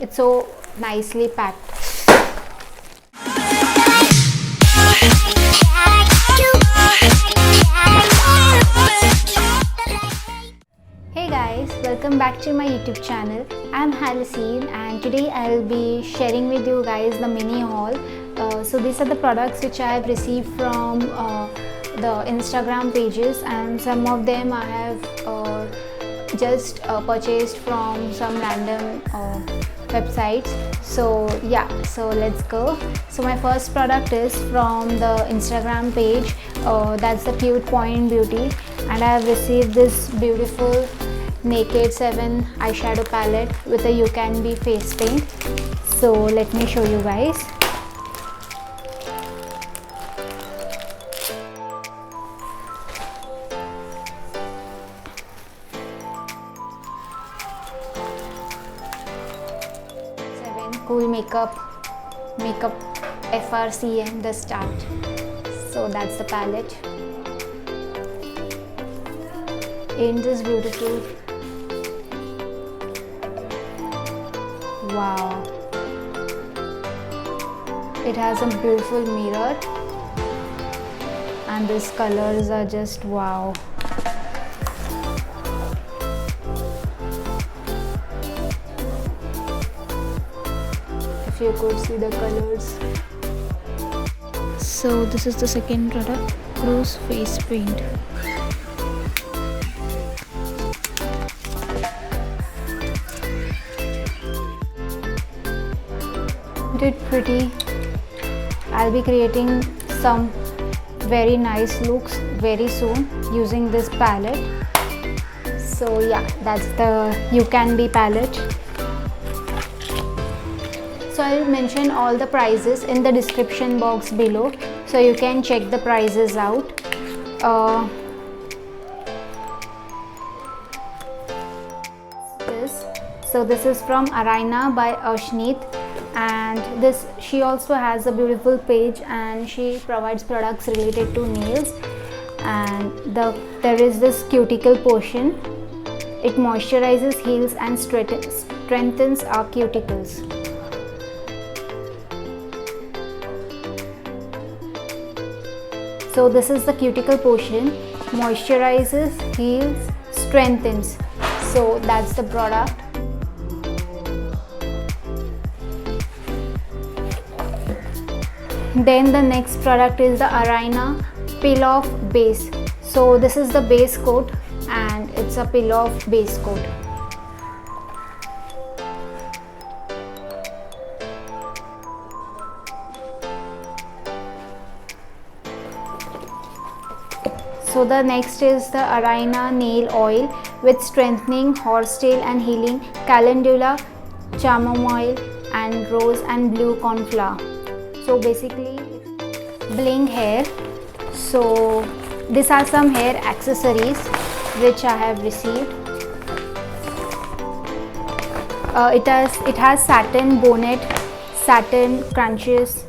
It's so nicely packed. Hey guys, welcome back to my YouTube channel. I'm Halicene and today I'll be sharing with you guys the mini haul. So these are the products which I have received from the Instagram pages, and some of them I have just purchased from some random websites. So yeah, so let's go. So my first product is from the Instagram page, that's the Cute Point Beauty, and I have received this beautiful Naked 7 eyeshadow palette with a You Can Be face paint. So let me show you guys. Cool makeup FRCN the start. So that's the palette. Ain't this beautiful? Wow, it has a beautiful mirror and these colors are just wow. If you could see the colors. So this is the second product, Cruise Face Paint. It pretty. I'll be creating some very nice looks very soon using this palette. So yeah, that's the You Can Be palette. So I'll mention all the prices in the description box below, so you can check the prices out. This is from Araina by Ashneet, and she also has a beautiful page and she provides products related to nails. And there is this cuticle portion. It moisturizes, heals and strengthens our cuticles. So this is the cuticle portion, moisturizes, heals, strengthens. So that's the product. Then the next product is the Araina Peel Off Base. So this is the base coat and it's a peel off base coat. So the next is the Araina Nail Oil with strengthening, horsetail and healing calendula, chamomile and rose and blue cornflower. So basically bling hair. So these are some hair accessories which I have received. It has satin bonnet, satin crunches,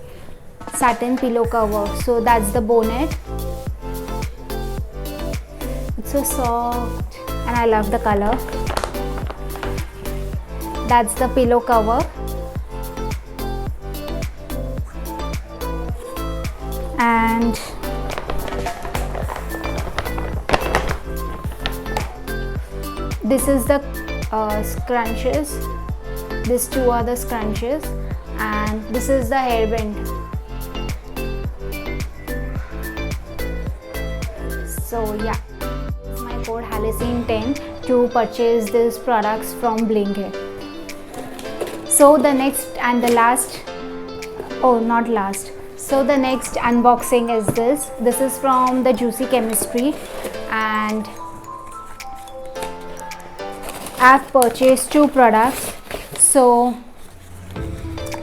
satin pillow cover. So that's the bonnet. It's so soft and I love the color. That's the pillow cover. And this is the scrunches. These two are the scrunches, and this is the hairband. So yeah, it's my code Halicene10 to purchase these products from Bling Hair. So the next and the last, oh not last, so the next unboxing is this. This is from the Juicy Chemistry, and I've purchased two products. So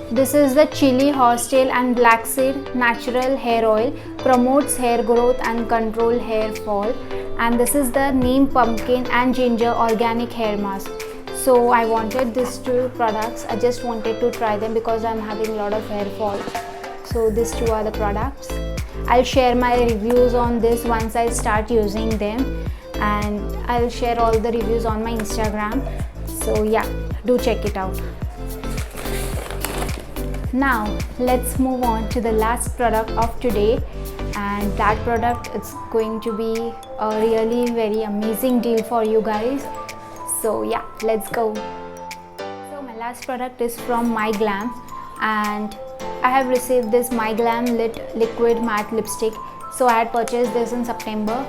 this is the Chili Horsetail and Black Seed Natural Hair Oil, promotes hair growth and control hair fall. And this is the Neem Pumpkin and Ginger Organic Hair Mask. So I wanted these two products. I just wanted to try them because I'm having a lot of hair fall. So these two are the products. I'll share my reviews on this once I start using them, and I'll share all the reviews on my Instagram. So yeah, do check it out. Now let's move on to the last product of today, and that product is going to be a really very amazing deal for you guys. So yeah, let's go. So my last product is from MyGlam, and I have received this MyGlam Lit Liquid Matte Lipstick. So I had purchased this in September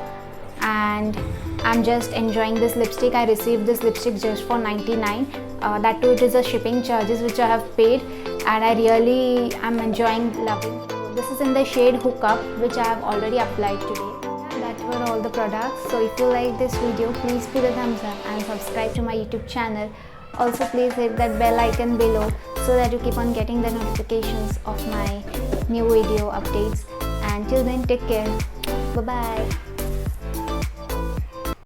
and I'm just enjoying this lipstick. I received this lipstick just for 99. That too, it is a shipping charges which I have paid, and I really am enjoying loving. This is in the shade Hookup, which I have already applied today. That were all the products. So if you like this video, please put a thumbs up and subscribe to my YouTube channel. Also please hit that bell icon below so that you keep on getting the notifications of my new video updates. And till then, take care. Bye bye.